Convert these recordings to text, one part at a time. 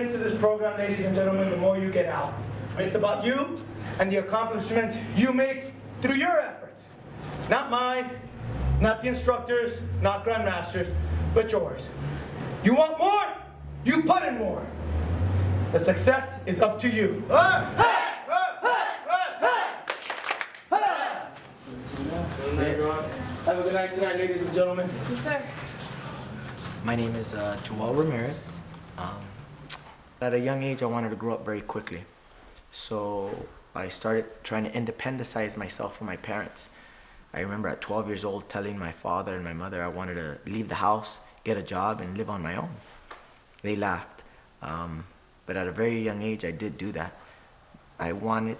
into this program, ladies and gentlemen, the more you get out. It's about you and the accomplishments you make through your efforts. Not mine, not the instructors, not grandmasters, but yours. You want more? You put in more. The success is up to you. Have a good night tonight, ladies and gentlemen. Yes, sir. My name is Jo'El Ramirez. At a young age, I wanted to grow up very quickly. So I started trying to independencize myself from my parents. I remember at 12 years old telling my father and my mother I wanted to leave the house, get a job, and live on my own. They laughed. But at a very young age, I did do that. I wanted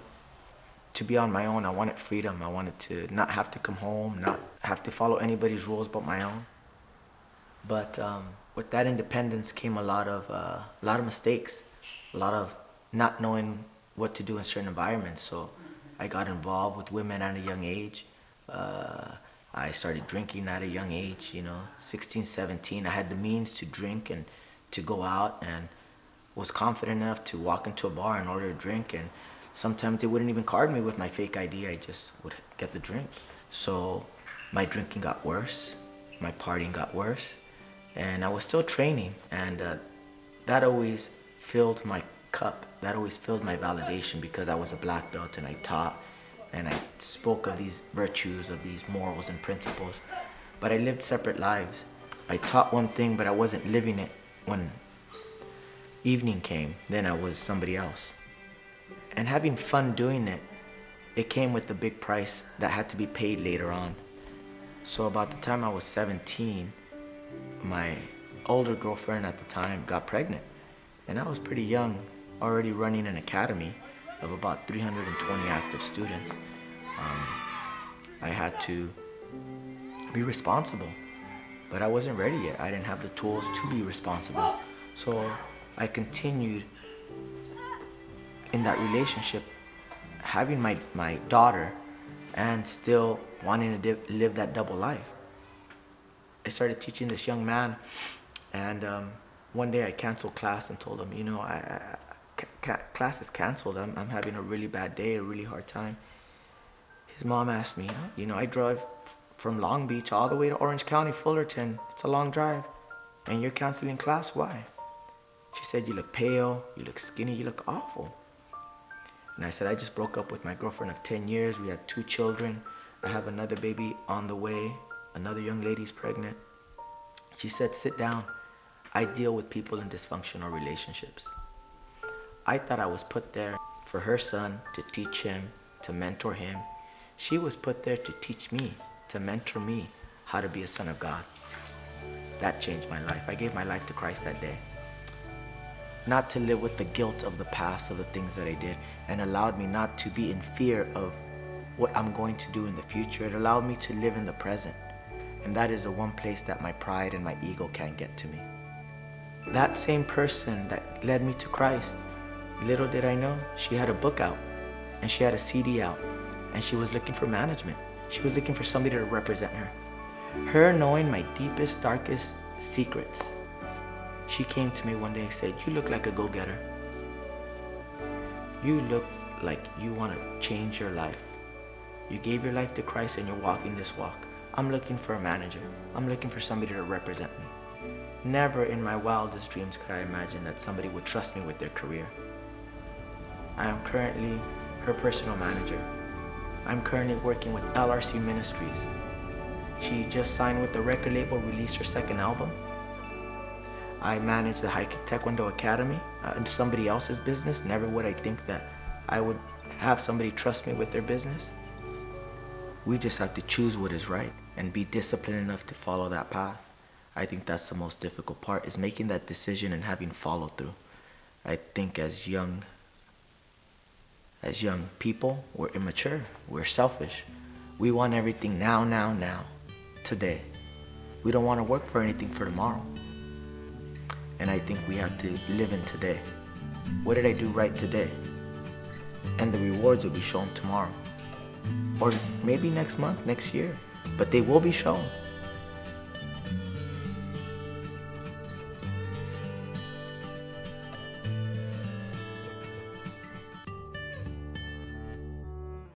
to be on my own. I wanted freedom. I wanted to not have to come home, not have to follow anybody's rules but my own. But with that independence came a lot of mistakes, a lot of not knowing what to do in certain environments. So I got involved with women at a young age. I started drinking at a young age, 16, 17. I had the means to drink and to go out, and was confident enough to walk into a bar and order a drink, and sometimes they wouldn't even card me with my fake ID. I just would get the drink. So my drinking got worse, my partying got worse, and I was still training, and that always filled my cup. That always filled my validation, because I was a black belt and I taught and I spoke of these virtues, of these morals and principles, but I lived separate lives. I taught one thing, but I wasn't living it. When evening came, then I was somebody else. And having fun doing it, it came with a big price that had to be paid later on. So about the time I was 17, my older girlfriend at the time got pregnant. And I was pretty young, already running an academy of about 320 active students. I had to be responsible, but I wasn't ready yet. I didn't have the tools to be responsible. So I continued in that relationship, having my daughter and still wanting to live that double life. I started teaching this young man, and one day I canceled class and told him, class is canceled. I'm having a really bad day, a really hard time. His mom asked me, I drive from Long Beach all the way to Orange County, Fullerton. It's a long drive, and you're canceling class, why? She said, you look pale, you look skinny, you look awful. And I said, I just broke up with my girlfriend of 10 years. We had 2 children. I have another baby on the way. Another young lady's pregnant. She said, sit down. I deal with people in dysfunctional relationships. I thought I was put there for her son, to teach him, to mentor him. She was put there to teach me, to mentor me how to be a son of God. That changed my life. I gave my life to Christ that day. Not to live with the guilt of the past, of the things that I did, and allowed me not to be in fear of what I'm going to do in the future. It allowed me to live in the present. And that is the one place that my pride and my ego can't get to me. That same person that led me to Christ, little did I know, she had a book out, and she had a CD out, and she was looking for management. She was looking for somebody to represent her. Her knowing my deepest, darkest secrets, she came to me one day and said, you look like a go-getter. You look like you want to change your life. You gave your life to Christ and you're walking this walk. I'm looking for a manager. I'm looking for somebody to represent me. Never in my wildest dreams could I imagine that somebody would trust me with their career. I am currently her personal manager. I'm currently working with LRC Ministries. She just signed with the record label, released her 2nd album. I manage the High Kick Taekwondo Academy in somebody else's business. Never would I think that I would have somebody trust me with their business. We just have to choose what is right and be disciplined enough to follow that path. I think that's the most difficult part, is making that decision and having follow through. I think as young people, we're immature, we're selfish. We want everything now, today. We don't want to work for anything for tomorrow. And I think we have to live in today. What did I do right today? And the rewards will be shown tomorrow. Or maybe next month, next year, but they will be shown.